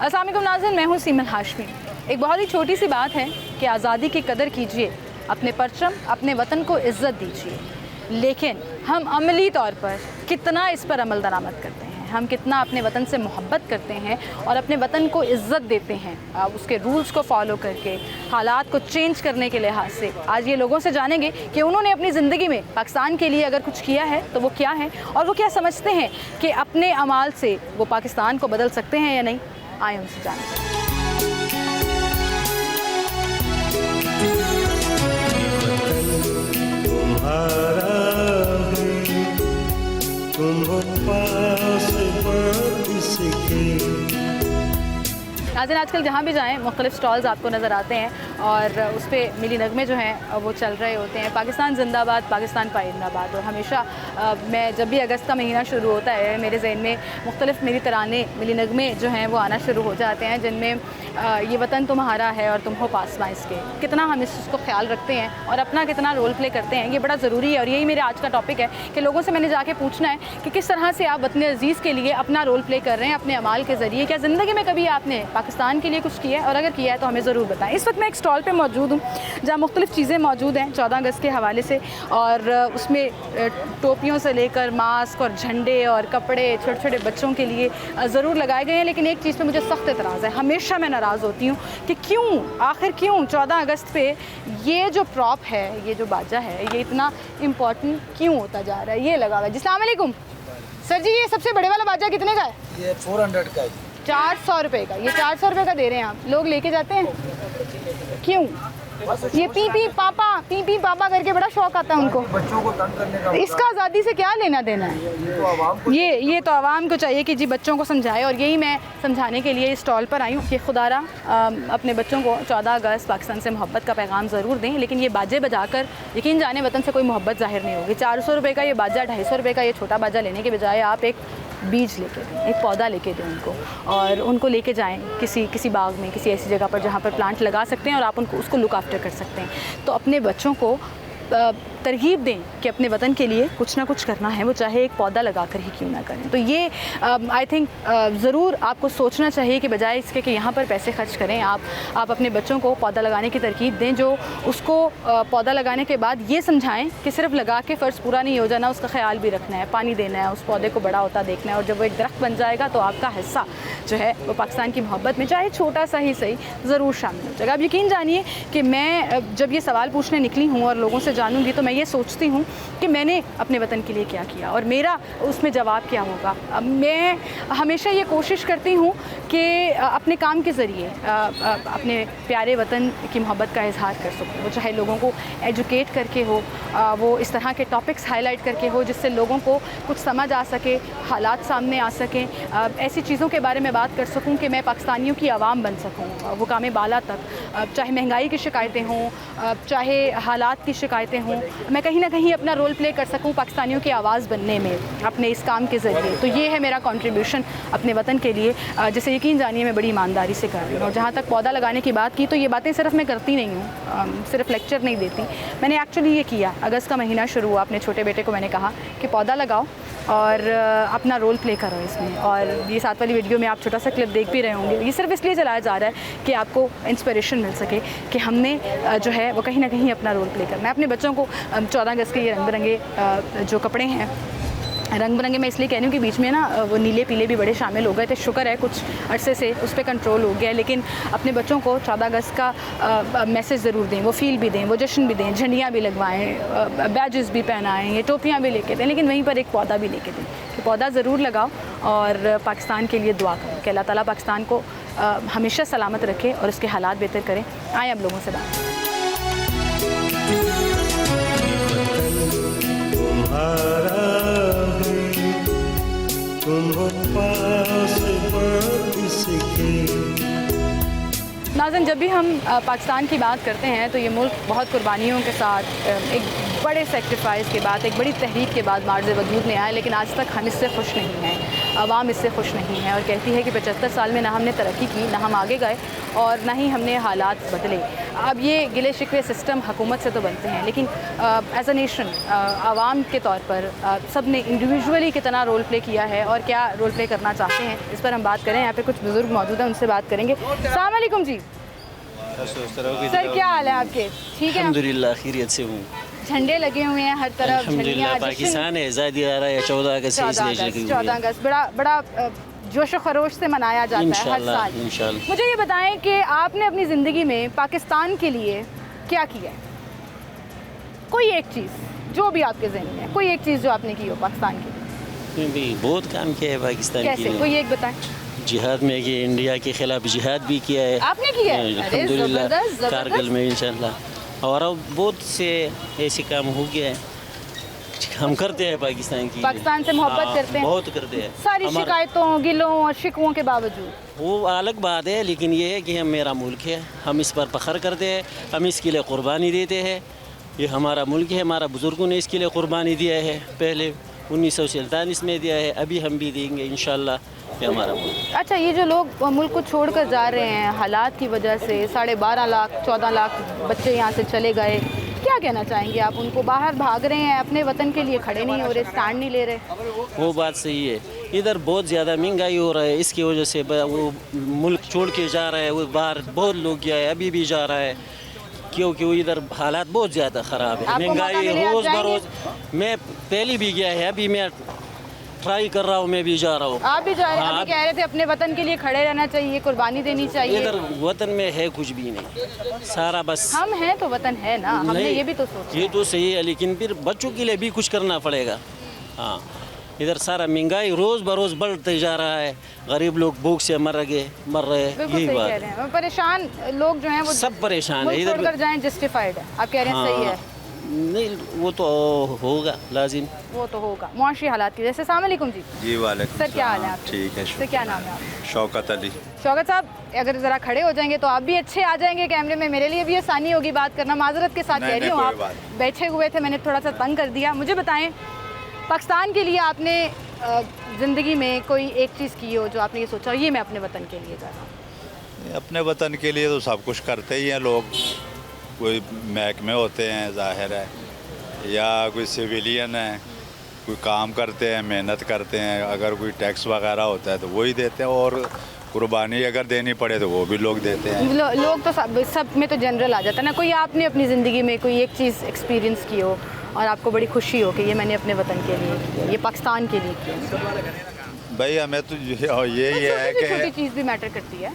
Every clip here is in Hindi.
अस्सलाम वालेकुम नाज़रीन, मैं हूँ सीमन हाशमी। एक बहुत ही छोटी सी बात है कि आज़ादी की कदर कीजिए, अपने परचम अपने वतन को इज़्ज़त दीजिए। लेकिन हम अमली तौर पर कितना इस पर अमल दरामद करते हैं, हम कितना अपने वतन से मोहब्बत करते हैं और अपने वतन को इज़्ज़त देते हैं, उसके रूल्स को फॉलो करके, हालात को चेंज करने के लिहाज से। आज ये लोगों से जानेंगे कि उन्होंने अपनी ज़िंदगी में पाकिस्तान के लिए अगर कुछ किया है तो वो क्या है, और वो क्या समझते हैं कि अपने अमाल से वो पाकिस्तान को बदल सकते हैं या नहीं। आए उनसे जानें। नाज़रीन, आजकल जहाँ भी जाएँ मुख्तलिफ़ स्टॉल्स आपको नज़र आते हैं और उस पर मिली नगमे जो हैं वो चल रहे होते हैं, पाकिस्तान जिंदाबाद, पाकिस्तान पाइंदाबाद। और हमेशा मैं जब भी अगस्त का महीना शुरू होता है मेरे जहन में मुख्तलिफ़ मिली तराने, मिली नगमे जो हैं वो आना शुरू हो जाते हैं, जिनमें ये वतन तुम्हारा है और तुम हो पासबां इसके। कितना हम इसको ख्याल रखते हैं और अपना कितना रोल प्ले करते हैं, ये बड़ा ज़रूरी है। और यही मेरे आज का टॉपिक है कि लोगों से मैंने जाके पूछना है कि किस तरह से आप वतन अज़ीज़ के लिए अपना रोल प्ले कर रहे हैं अपने अमाल के ज़रिए। क्या ज़िंदगी में कभी आपने पाकिस्तान के लिए कुछ किया है, और अगर किया है तो हमें ज़रूर बताएं। इस वक्त मैं एक स्टॉल पे मौजूद हूँ जहाँ मुख्तलिफ़ चीज़ें मौजूद हैं 14 अगस्त के हवाले से, और उसमें टोपियों से लेकर मास्क और झंडे और कपड़े छोटे छोटे बच्चों के लिए ज़रूर लगाए गए हैं। लेकिन एक चीज़ पे मुझे सख्त एतराज़ है, हमेशा मैं नाराज़ होती हूँ कि आखिर क्यों 14 अगस्त पे ये जो प्रॉप है, ये जो बाजा है, ये इतना इम्पोर्टेंट क्यों होता जा रहा है। ये लगा हुआ है। अस्सलाम वालेकुम सर जी, ये सबसे बड़े वाला बाजा कितने का है? ये 400 का है। 400 रुपये का। ये 400 रुपये का दे रहे हैं आप, लोग लेके जाते हैं क्यों? ये पी पी पापा करके बड़ा शौक आता है उनको, बच्चों को तंग करने का। इसका आज़ादी से क्या लेना देना है? ये तो आवाम को चाहिए कि जी बच्चों को समझाए, और यही मैं समझाने के लिए इस स्टॉल पर आई हूँ कि खुदारा अपने बच्चों को 14 अगस्त पाकिस्तान से मोहब्बत का पैगाम ज़रूर दें, लेकिन ये बाजे बजाकर यकीन जाने वतन से कोई मोहब्बत ज़ाहिर नहीं होगी। 400 रुपये का ये बाजा, 250 रुपये का ये छोटा बाजा लेने के बजाय आप एक बीज लेके दें, एक पौधा लेके दें उनको, और उनको लेके जाएं किसी बाग में, किसी ऐसी जगह पर जहाँ पर प्लांट लगा सकते हैं और आप उनको उसको लुक आफ्टर कर सकते हैं। तो अपने बच्चों को तरगीब दें कि अपने वतन के लिए कुछ ना कुछ करना है, वो चाहे एक पौधा लगा कर ही क्यों ना करें। तो ये आई थिंक ज़रूर आपको सोचना चाहिए कि बजाय इसके कि यहाँ पर पैसे खर्च करें, आप अपने बच्चों को पौधा लगाने की तरकीब दें, जो उसको पौधा लगाने के बाद ये समझाएं कि सिर्फ लगा के फ़र्ज़ पूरा नहीं हो जाना, उसका ख्याल भी रखना है, पानी देना है, उस पौधे को बड़ा होता देखना है, और जब वो एक दरख्त बन जाएगा तो आपका हिस्सा जो है वो पाकिस्तान की मोहब्बत में चाहे छोटा सा ही सही ज़रूर शामिल हो जाएगा। अब यकीन जानिए कि मैं जब ये सवाल पूछने निकली हूँ और लोगों से जानूँगी तो मैं ये सोचती हूँ कि मैंने अपने वतन के लिए क्या किया और मेरा उसमें जवाब क्या होगा। मैं हमेशा ये कोशिश करती हूँ कि अपने काम के ज़रिए अपने प्यारे वतन की मोहब्बत का इजहार कर सकूँ, वो चाहे लोगों को एजुकेट करके हो, वो इस तरह के टॉपिक्स हाईलाइट करके हो जिससे लोगों को कुछ समझ आ सके, हालात सामने आ सकें, ऐसी चीज़ों के बारे में बात कर सकूँ कि मैं पाकिस्तानियों की आवाम बन सकूँ, हुकाम बाला तक, चाहे महंगाई की शिकायतें हों, चाहे हालात की शिकायतें हों, मैं कहीं ना कहीं अपना रोल प्ले कर सकूं पाकिस्तानियों की आवाज़ बनने में अपने इस काम के ज़रिए। तो ये है मेरा कंट्रीब्यूशन अपने वतन के लिए, जिसे यकीन जानिए मैं बड़ी ईमानदारी से कर रही हूँ। और जहाँ तक पौधा लगाने की बात की तो ये बातें सिर्फ मैं करती नहीं हूँ, सिर्फ लेक्चर नहीं देती, मैंने एक्चुअली ये किया। अगस्त का महीना शुरू हुआ, अपने छोटे बेटे को मैंने कहा कि पौधा लगाओ और अपना रोल प्ले करो इसमें। और ये साथ वाली वीडियो में आप छोटा सा क्लिप देख भी रहे होंगे, ये सिर्फ इसलिए चलाया जा रहा है कि आपको इंस्पिरेशन मिल सके कि हमने जो है वो कहीं ना कहीं अपना रोल प्ले करना है। अपने बच्चों को 14 अगस्त के ये रंग बिरंगे जो कपड़े हैं, रंग बिरंगे मैं इसलिए कह रही हूँ कि बीच में ना वो नीले पीले भी बड़े शामिल हो गए थे, शुक्र है कुछ अरसे से उस पर कंट्रोल हो गया। लेकिन अपने बच्चों को 14 अगस्त का मैसेज ज़रूर दें, वो फील भी दें, वो जश्न भी दें, झंडियाँ भी लगवाएं, बैजेस भी पहनाएं, ये टोपियाँ भी लेके दें, लेकिन वहीं पर एक पौधा भी लेके दें कि पौधा ज़रूर लगाओ और पाकिस्तान के लिए दुआ करो कि अल्लाह ताला पाकिस्तान को हमेशा सलामत रखे और उसके हालात बेहतर करें। आए अब लोगों से बात। नाज़रीन, जब भी हम पाकिस्तान की बात करते हैं तो ये मुल्क बहुत कुर्बानियों के साथ एक बड़े सेक्रीफाइस के बाद, एक बड़ी तहरीक के बाद मार्ज़ वजूद में आया, लेकिन आज तक हम इससे खुश नहीं हैं, आवाम इससे खुश नहीं है और कहती है कि 75 साल में ना हमने तरक्की की, ना हम आगे गए और ना ही हमने हालात बदले। अब ये गिले शिकवे सिस्टम हुकूमत से तो बनते हैं, लेकिन एज अ नेशन आवाम के तौर पर सब ने इंडिविजुअली कितना रोल प्ले किया है और क्या रोल प्ले करना चाहते हैं, इस पर हम बात करें। यहाँ पे कुछ बुजुर्ग मौजूद हैं, उनसे बात करेंगे। अस्सलाम वालेकुम जी। सर क्या हाल है आपके? ठीक है, अल्हम्दुलिल्लाह खैरियत से हूँ। झंडे लगे हुए हैं हर तरफ, अल्हम्दुलिल्लाह पाकिस्तान है, आज़ादी आ रहा है 14 अगस्त से, इसलिए लगी हुई है। 14 अगस्त बड़ा जोश खरोश से मनाया जाता है हर इंशाल्लाह, साल। इंशाल्लाह। मुझे ये बताएं कि आपने अपनी ज़िंदगी में पाकिस्तान के लिए क्या किया है? कोई एक चीज़ जो भी आपके ज़हन में है, कोई एक चीज़ जो आपने की हो पाकिस्तान के लिए। भी बहुत काम किया है पाकिस्तान के कैसे? लिए। कोई एक बताएं। जिहाद में कि इंडिया के खिलाफ जिहाद भी किया है आपने किया है? अरे अल्हम्दुलिल्लाह, ज़बरदस्त, ज़बरदस्त। कारगिल में इंशाल्लाह। और अब बहुत से ऐसे काम हो गया है, हम करते हैं पाकिस्तान की, पाकिस्तान से मोहब्बत हाँ, करते हैं, बहुत करते हैं। सारी हमारा- शिकायतों, गिलों और शिकवों के बावजूद। वो अलग बात है, लेकिन ये है कि हम मेरा मुल्क है, हम इस पर फख्र करते हैं, हम इसके लिए क़ुरबानी देते हैं। ये हमारा मुल्क है, हमारा बुज़ुर्गों ने इसके लिए क़ुरबानी दिया है, पहले 1947 में दिया है, अभी हम भी देंगे इंशाल्लाह। ये हमारा मुल्क। अच्छा, ये जो लोग मुल्क को छोड़ कर जा रहे हैं हालात की वजह से, 12.5 लाख 14 लाख बच्चे यहाँ से चले गए, क्या कहना चाहेंगे आप उनको? बाहर भाग रहे हैं, अपने वतन के लिए खड़े नहीं हो रहे, स्टैंड नहीं ले रहे। वो बात सही है, इधर बहुत ज़्यादा महंगाई हो रहा है, इसकी वजह से वो मुल्क छोड़ के जा रहा है। वो बाहर बहुत लोग गया है, अभी भी जा रहा है, क्योंकि वो इधर हालात बहुत ज़्यादा ख़राब है। आपको मौका महंगाई मिले, आप रोज़ जाएंगे? बरोज़। मैं पहले भी गया है, अभी मैं ट्राई कर रहा हूँ, मैं भी जा रहा हूँ। आप भी जा रहे हैं? हाँ, अभी कह रहे थे अपने वतन के लिए खड़े रहना चाहिए, कुर्बानी देनी चाहिए। इधर वतन में है कुछ भी नहीं, सारा बस हम हैं तो वतन है ना, हमने नहीं, ये भी तो सोचा। ये तो सही है, लेकिन फिर बच्चों के लिए भी कुछ करना पड़ेगा। हाँ, इधर सारा महंगाई रोज़ बरोज़ बढ़ते जा रहा है, गरीब लोग भूख से मर रहे बिल्कुल यही सही बात कह रहे हैं। परेशान लोग जो हैं वो सब परेशान है मुल्क इधर। छोड़कर जाएं, जस्टिफाइड है। आप कह रहे हैं सही है, नहीं वो तो होगा लाजिम। वो तो होगा मुआशी हालात की वजह से। अस्सलाम वालेकुम जी। जी वालेकुम सर क्या हाल है आपके? ठीक है, सर क्या नाम है आपका? शौकत अली। शौकत साहब, अगर ज़रा खड़े हो जाएंगे तो आप भी अच्छे आ जाएंगे कैमरे में, मेरे लिए भी आसानी होगी बात करना। माजरत के साथ नहीं, कह रही नहीं, हूँ, कोई आप बात बैठे हुए थे, मैंने थोड़ा सा तंग कर दिया। मुझे बताएं, पाकिस्तान के लिए आपने ज़िंदगी में कोई एक चीज़ की हो जो आपने ये सोचा ये मैं अपने वतन के लिए कर रहा हूँ? अपने वतन के लिए तो सब कुछ करते ही हैं लोग, कोई महकमे होते हैं ज़ाहिर है, या कोई सिविलियन है, कोई काम करते हैं, मेहनत करते हैं, अगर कोई टैक्स वगैरह होता है तो वही देते हैं, और कुर्बानी अगर देनी पड़े तो वो भी लोग देते हैं। लोग तो सब में तो जनरल आ जाता है ना। कोई आपने अपनी ज़िंदगी में कोई एक चीज़ एक्सपीरियंस की हो और आपको बड़ी खुशी हो कि ये मैंने अपने वतन के लिए किया, ये पाकिस्तान के लिए किया? भाई हमें तो यही है छोटी कि चीज़ भी मैटर करती है,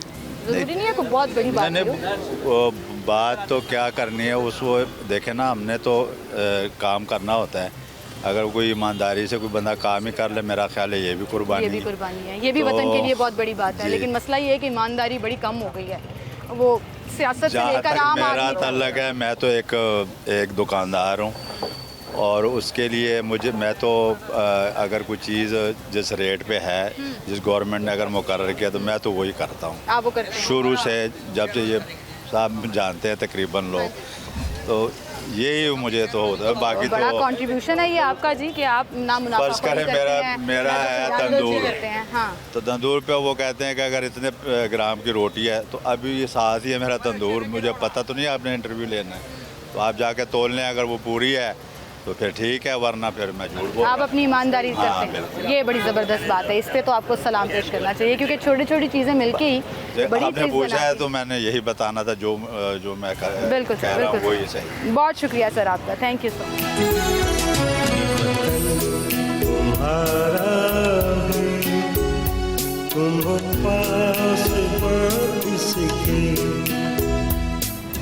ज़रूरी नहीं है कोई बहुत बड़ी बात मैंने हो। वो बात तो क्या करनी है उस वो देखे ना, हमने तो काम करना होता है। अगर कोई ईमानदारी से कोई बंदा काम ही कर ले, मेरा ख्याल है ये भी कुर्बानी ये भी है। कुर्बानी है, ये भी तो वतन के लिए बहुत बड़ी बात है। जी। लेकिन मसला ये है कि ईमानदारी बड़ी कम हो गई है, वो सियासत से जहाँ लेकर तक आम मेरा आदमी तक। ताल्लुक है, मैं तो एक दुकानदार हूँ, और उसके लिए मैं तो अगर कोई चीज़ जिस रेट पे है, जिस गवर्नमेंट ने अगर मुकर्रर किया, तो मैं तो वही करता हूँ आप वो करते हैं? शुरू से, जब से ये सब जानते हैं तकरीबन लोग, तो यही मुझे तो होता है। बाकी बड़ा तो कंट्रीब्यूशन है ये आपका जी कि आप ना मुनाफा फर्ज करें मेरा है तंदूर, करते हैं। हाँ, तो तंदूर पे वो कहते हैं कि अगर इतने ग्राम की रोटी है, तो अभी ये साथ ही है मेरा तंदूर, मुझे पता तो नहीं आपने इंटरव्यू लेना है, तो आप जाके तोल लें, अगर वो पूरी है तो फिर ठीक है, वरना फिर मैं झूठ बोल। आप अपनी ईमानदारी हाँ, करते हैं, बिल्कुल। ये बड़ी ज़बरदस्त बात है। इस पे तो आपको सलाम पेश करना चाहिए, क्योंकि छोटी छोटी चीज़ें मिलके ही बड़ी आपने चीज़ पूछा है बनाती तो मैंने यही बताना था, जो मैं बिल्कुल कह सर, रहा हूँ बिल्कुल वही सर। सही। बहुत शुक्रिया सर आपका, थैंक यू सो मच।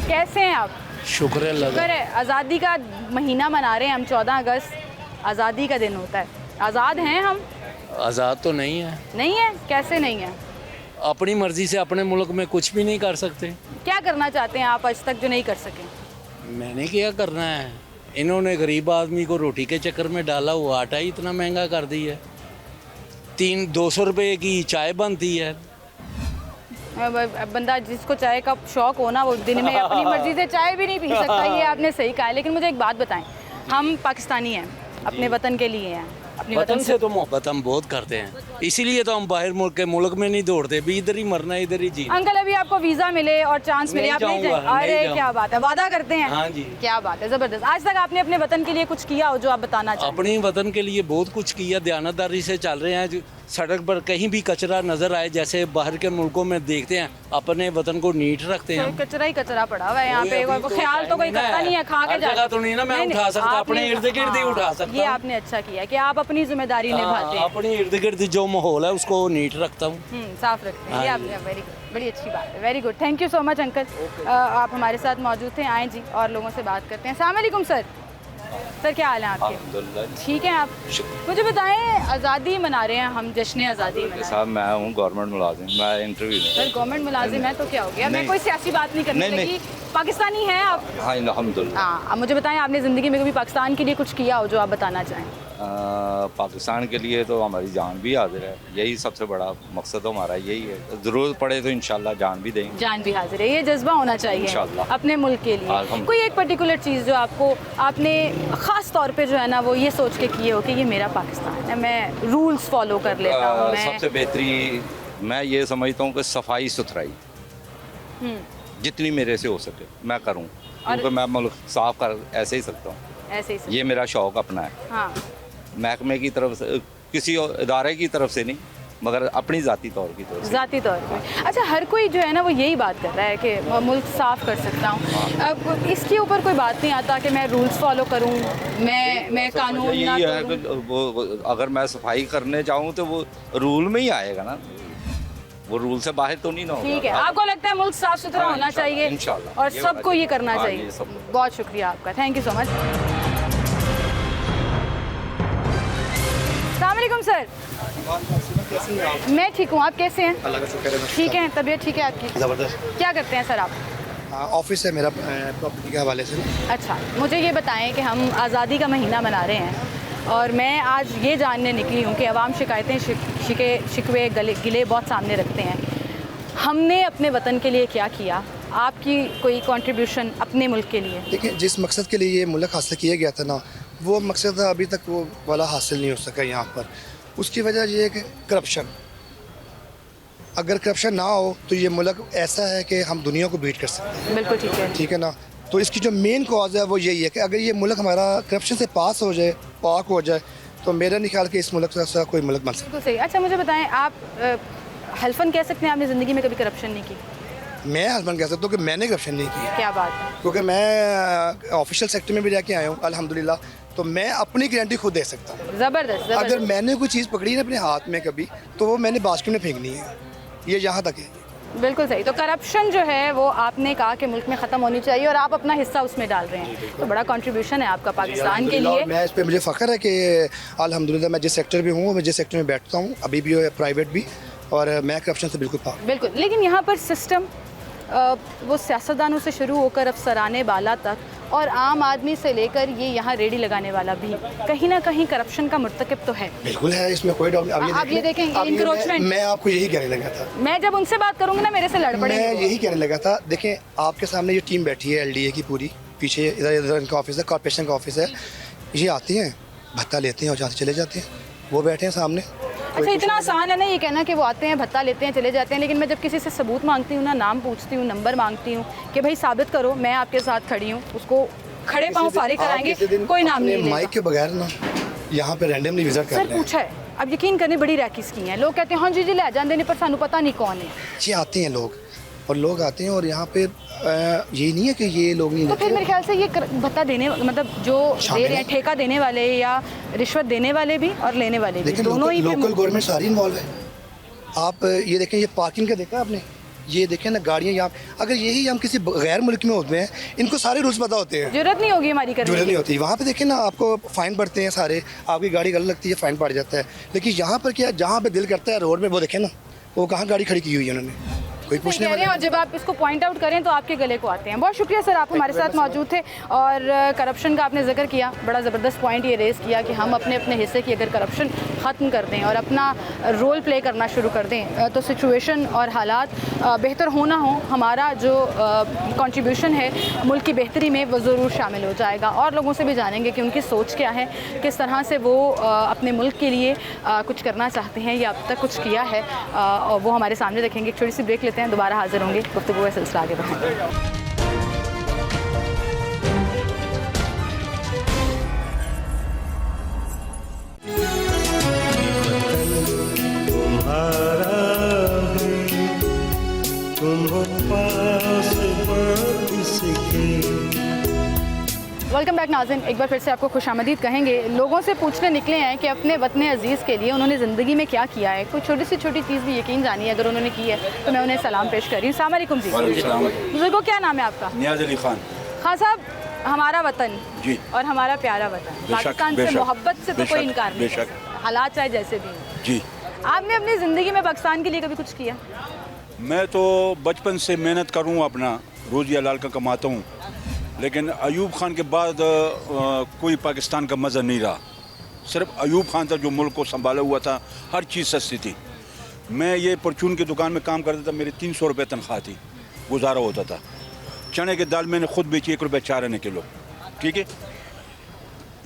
कैसे हैं आप? शुक्र है अल्लाह का। शुक्र है, आज़ादी का महीना मना रहे हैं हम। 14 अगस्त आज़ादी का दिन होता है। आज़ाद हैं हम? आज़ाद तो नहीं है, नहीं है? कैसे नहीं है? अपनी मर्जी से अपने मुल्क में कुछ भी नहीं कर सकते। क्या करना चाहते हैं आप आज तक जो नहीं कर सके? मैंने क्या करना है, इन्होंने गरीब आदमी को रोटी के चक्कर में डाला हुआ, आटा ही इतना महंगा कर दी है, 200 रुपये की चाय बनती है। बंदा जिसको चाय का शौक हो ना, वो दिन में अपनी मर्जी से चाय भी नहीं पी सकता, ये आपने सही कहा है। लेकिन मुझे एक बात बताएं, हम पाकिस्तानी हैं, अपने वतन के लिए हैं, अपने वतन से तो मोहब्बत हम बहुत करते हैं, इसीलिए तो हम बाहर मुल्क में नहीं दौड़ते भी, इधर ही मरना है इधर ही जीना। अंकल अभी आपको वीजा मिले और चांस मिले, नहीं आप नहीं जाऊंगा, जाएंगे? नहीं अरे क्या बात है, वादा करते हैं? हाँ जी। क्या बात है, जबरदस्त। आज तक आपने अपने वतन के लिए कुछ किया हो जो आप बताना चाहें? अपने वतन के लिए बहुत कुछ किया, दयानतदारी से चल रहे हैं। सड़क पर कहीं भी कचरा नजर आए, जैसे बाहर के मुल्कों में देखते हैं, अपने वतन को नीट रखते हैं। तो कचरा ही कचरा पड़ा हुआ है यहाँ कोई पे, अभी वो तो ख्याल तो कोई टाइम करता नहीं है, खा के हर जगह तो नहीं ना मैं उठा सकता, अपने आपने- इर्द गिर्द ही हाँ, उठा सकता ये हूँ। आपने अच्छा किया कि आप अपनी जिम्मेदारी निभाते हैं। अपने इर्द गिर्द जो माहौल है उसको नीट रखता हूँ। साफ रखते हैं, ये हाँ आपने वेरी गुड, बड़ी अच्छी बात है, very good. Thank you so much uncle, आप हमारे साथ मौजूद थे। आएँ जी और लोगों से बात करते हैं। अस्सलाम वालेकुम सर। सर क्या हाल है आपके? ठीक है आप मुझे बताएं, आज़ादी मना रहे हैं हम, जश्न आज़ादी मना रहे हैं। साहब मैं हूँ गवर्नमेंट मुलाजिम, मैं इंटरव्यू सर गवर्नमेंट मुलाजिम है तो क्या हो गया? मैं नहीं। कोई सियासी बात नहीं करने नहीं, लगी, पाकिस्तानी हैं आप? हाँ अल्हम्दुलिल्लाह। हाँ, अब मुझे बताएं आपने ज़िंदगी में कभी पाकिस्तान के लिए कुछ किया हो जो आप बताना चाहें? पाकिस्तान के लिए तो हमारी जान भी हाजिर है, यही सबसे बड़ा मकसद हमारा यही है। ज़रूरत पड़े तो इंशाल्लाह जान भी देंगे। जान भी हाजिर है, ये जज्बा होना चाहिए इंशाल्लाह। अपने मुल्क के लिए। अल्हम्दुलिल्लाह। कोई एक पर्टिकुलर चीज़ जो आपने ख़ास तौर पे जो है ना वो ये सोच के किए हो कि ये मेरा पाकिस्तान है, मैं रूल्स फॉलो कर लेता हूँ, मैं सबसे बेहतरी मैं ये समझता हूँ कि सफाई सुथराई जितनी मेरे से हो सके मैं करूँ, क्योंकि मैं मुल्क साफ कर ऐसे ही सकता हूँ। ऐसे ही ये मेरा शौक़ अपना है, हाँ। महकमे की तरफ से, किसी और इदारे की तरफ से नहीं, मगर अपनी ज़ाती तौर की तरफ से। ज़ाती तौर पे अच्छा, हर कोई जो है ना वो यही बात कर रहा है कि मुल्क साफ़ कर सकता हूँ। अब इसके ऊपर कोई बात नहीं आता कि मैं रूल्स फॉलो करूँ, मैं कानून ना यही है करूँ। कि वो अगर मैं सफाई करने जाऊँ तो वो रूल में ही आएगा ना, वो रूल से बाहर तो नहीं ना होगा। ठीक है, आपको लगता है मुल्क साफ़ सुथरा हाँ, होना इंशाल्लाह, चाहिए इंशाल्लाह। और ये सबको होना ये करना हाँ, चाहिए। ये सबको। बहुत शुक्रिया आपका, थैंक यू सो मच। अस्सलाम वालेकुम सर। मैं ठीक हूँ, आप कैसे हैं? अल्लाह का शुक्र है। ठीक है, तबीयत ठीक है आपकी? ज़बरदस्त। क्या करते हैं सर आप? ऑफिस है मेरा प्रॉपर्टी के हवाले से। अच्छा, मुझे ये बताएं कि हम आज़ादी का महीना मना रहे हैं और मैं आज ये जानने निकली हूँ कि अवाम शिकायतें शिकवे गिले बहुत सामने रखते हैं। हमने अपने वतन के लिए क्या किया? आपकी कोई कंट्रीब्यूशन अपने मुल्क के लिए? देखिए, जिस मकसद के लिए ये मुल्क हासिल किया गया था ना, वो मकसद अभी तक वो वाला हासिल नहीं हो सका यहाँ पर। उसकी वजह ये है कि करप्शन, अगर करप्शन ना हो तो ये मुल्क ऐसा है कि हम दुनिया को बीट कर सकते हैं। बिल्कुल ठीक है। ठीक है ना, तो इसकी जो मेन कॉज है वो यही है कि अगर ये मुल्क हमारा करप्शन से पास हो जाए, पाक हो जाए, तो मेरा नहीं ख्याल कि इस मुल्क से कोई मुल्क बन सकता। बिल्कुल सही। अच्छा मुझे बताएं, आप हल्फन कह सकते हैं आपने ज़िंदगी में कभी करप्शन नहीं की? मैं हस्बैंड कह सकता हूँ कि मैंने करप्शन नहीं किया, क्या बात है। क्योंकि मैं ऑफिशियल सेक्टर में भी रह के आया हूँ अल्हम्दुलिल्लाह, तो मैं अपनी गारंटी खुद दे सकता हूँ। ज़बरदस्त अगर ज़बरदस्त। मैंने कोई चीज़ पकड़ी ना अपने हाथ में कभी, तो वो मैंने बास्केट में फेंकनी है, ये यहाँ तक है। बिल्कुल सही। तो करप्शन जो है वो आपने कहा कि मुल्क में ख़त्म होनी चाहिए और आप अपना हिस्सा उसमें डाल रहे हैं, तो बड़ा कंट्रीब्यूशन है आपका पाकिस्तान के लिए। मैं इस पर मुझे फ़ख्र है कि अल्हम्दुलिल्लाह मैं जिस सेक्टर भी हूँ, मैं जिस सेक्टर में बैठता हूँ अभी भी प्राइवेट भी, और मैं करप्शन से बिल्कुल पाक। बिल्कुल, लेकिन यहाँ पर सिस्टम वो सियासतदानों से शुरू होकर अफसराने बाला तक और आम आदमी से लेकर ये यहाँ रेडी लगाने वाला भी कहीं ना कहीं करप्शन का मुर्तकिब तो है। बिल्कुल है, इसमें कोई डाउट नहीं। आप ये देखें, अब encroachment। मैं आपको यही कहने लगा था, मैं जब उनसे बात करूँगी ना मेरे से लड़ मैं पड़ेंगे। यही कहने लगा था। देखें, आपके सामने ये टीम बैठी है LDA की पूरी, पीछे इधर इनका ऑफिस है, कॉर्पोरेशन का ऑफिस है। ये आते हैं, भत्ता लेते हैं और जहाँ से चले जाते हैं। वो बैठे हैं सामने। अच्छा, इतना आसान है ना ये कहना कि वो आते हैं, भत्ता लेते हैं, चले जाते हैं, लेकिन मैं जब किसी से सबूत मांगती हूँ ना, नाम पूछती हूँ, नंबर मांगती हूँ कि भाई साबित करो मैं आपके साथ खड़ी हूँ, उसको खड़े पाँव फारिग कराएंगे, कोई नाम नहीं लेगा। माइक के बगैर ना यहाँ पे रैंडमली विजिट कर सर रहे हैं। पूछा है, अब यकीन करने बड़ी रैकिस की हैं। लोग कहते हैं हाँ जी ले जान देने, पर सानू पता नहीं कौन है। ये आते हैं लोग, और लोग आते हैं और यहाँ पे ये नहीं है कि ये लोग नहीं तो फिर लेते। मेरे ख्याल से ये भत्ता देने मतलब जो शामिल दे रहे हैं, है। ठेका देने वाले या रिश्वत देने वाले भी और लेने वाले भी, लेकिन दोनों ही पे लोकल गवर्नमेंट सारी इन्वॉल्व है। आप ये देखें, ये पार्किंग का देखा आपने, ये देखें ना गाड़ियाँ यहाँ। अगर यही हम किसी गैर मुल्क में होते हैं, इनको सारे रूल्स पता होते हैं, जरूरत नहीं होगी हमारी करने जरूरत की। नहीं होती। वहाँ पे देखें ना, आपको फाइन पड़ते हैं सारे, आपकी गाड़ी गलत लगती है फाइन पड़ जाता है। लेकिन यहाँ पर क्या, जहाँ पे दिल करता है रोड में, वो देखें ना वो कहाँ गाड़ी खड़ी की हुई है उन्होंने। कोई पूछने कह रहे हैं, वाला और जब आप इसको पॉइंट आउट करें तो आपके गले को आते हैं। बहुत शुक्रिया सर, आप हमारे साथ मौजूद थे और करप्शन का आपने जिक्र किया, बड़ा ज़बरदस्त पॉइंट ये रेज़ किया कि हम अपने अपने हिस्से की अगर करप्शन ख़त्म कर दें और अपना रोल प्ले करना शुरू कर दें तो सिचुएशन और हालात बेहतर होना हो, हमारा जो कंट्रीब्यूशन है मुल्क की बेहतरी में वो ज़रूर शामिल हो जाएगा। और लोगों से भी जानेंगे कि उनकी सोच क्या है, किस तरह से वो अपने मुल्क के लिए कुछ करना चाहते हैं या अब तक कुछ किया है, और वो हमारे सामने रखेंगे। एक छोटी सी ब्रेक लेते हैं, दोबारा हाजिर होंगे, गुफ्तगू का सिलसिला आगे बढ़ाएंगे। वेलकम बैक नाज़रीन, एक बार फिर से आपको खुशामदीद कहेंगे। लोगों से पूछने निकले हैं कि अपने वतन अजीज़ के लिए उन्होंने ज़िंदगी में क्या किया है। कोई छोटी सी छोटी चीज़ भी यकीन जानी है अगर उन्होंने की है तो मैं उन्हें सलाम पेश कर रही हूँ। अस्सलाम वालेकुम जी। बुजुर्गों, क्या नाम है आपका? नियाज़ अली खान। खान साहब, हमारा वतन जी और हमारा प्यारा वतन पाकिस्तान से मोहब्बत से तो कोई इनकार नहीं बेशक, हालात चाहे जैसे भी हों। जी। आपने अपनी ज़िंदगी में पाकिस्तान के लिए कभी कुछ किया? मैं तो बचपन से मेहनत करूँ, अपना रोज़ी हलाल का कमाता हूँ, लेकिन अयूब खान के बाद कोई पाकिस्तान का मज़ा नहीं रहा। सिर्फ अयूब खान था जो मुल्क को संभाला हुआ था, हर चीज़ सस्ती थी। मैं ये परचून की दुकान में काम करता था, मेरी 300 रुपये तनख्वाह थी, गुजारा होता था। चने की दाल मैंने खुद बेची 1 रुपये 4 आने किलो, ठीक है।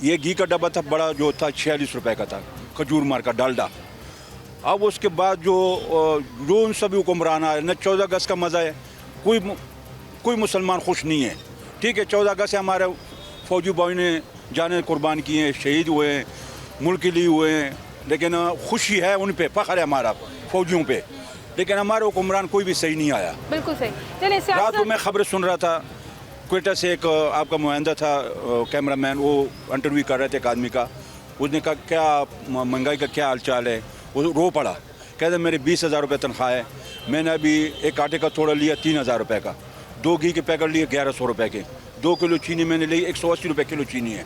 ये घी का डब्बा था बड़ा, जो था 46 रुपये का था, खजूर मार का डालडा। अब उसके बाद जो उन सभी हुक्मरान आए न, 14 अगस्त का मज़ा है, कोई मुसलमान खुश नहीं है, ठीक है। 14 अगस्त से हमारे फौजी भाई ने जाने कुर्बान किए हैं, शहीद हुए हैं, मुल्क के लिए हुए हैं, लेकिन खुशी है उन पे, फ़ख्र है हमारा फौजियों पे, लेकिन हमारे हुक्मरान कोई भी सही नहीं आया। बिल्कुल सही। चलिए, रात को मैं खबर सुन रहा था, क्वेटा से एक आपका नुमाइंदा था, कैमरामैन, वो इंटरव्यू कर रहे थे एक आदमी का। उसने कहा क्या महंगाई का क्या हाल चाल है, वो रो पड़ा, कहते मेरे 20,000 रुपये तनख्वाह है, मैंने अभी एक आटे का थोड़ा लिया 3,000 रुपये का, 2 घी के पैकेट लिए 1100 रुपये के, 2 किलो चीनी मैंने ली 180 रुपये किलो चीनी है,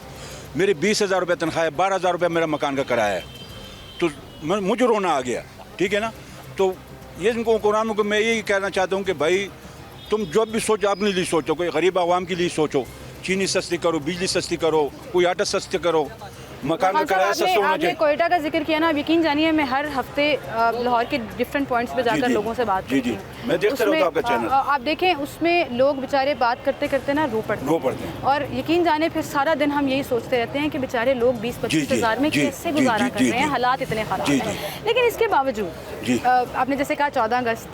मेरे 20,000 रुपये तनख्वाह है, 12,000 रुपये मेरा मकान का किराया है। तो मुझे रोना आ गया, ठीक है ना। तो ये इनको कुरान को मैं यही कहना चाहता हूँ कि भाई तुम जब भी सोचो अपने लिए सोचो, कोई गरीब आवाम के लिए सोचो, चीनी सस्ती करो, बिजली सस्ती करो, कोई आटा सस्ती करो, मकान का किराया सस्ता होना आपने चाहिए। कोयटा का जिक्र किया ना, आप यकीन जानिए मैं हर हफ्ते लाहौर के डिफरेंट पॉइंट्स पे जाकर जी, लोगों से बात जी, करती जी, हूँ। मैं देखता रहता हूँ आपका चैनल। आप देखें उसमें लोग बेचारे बात करते करते ना रो पड़ते हैं, और यकीन जाने फिर सारा दिन हम यही सोचते रहते हैं कि बेचारे लोग 20-25 हज़ार में कैसे गुजारा कर रहे हैं, हालात इतने ख़राब हैं। लेकिन इसके बावजूद आपने जैसे कहा 14 अगस्त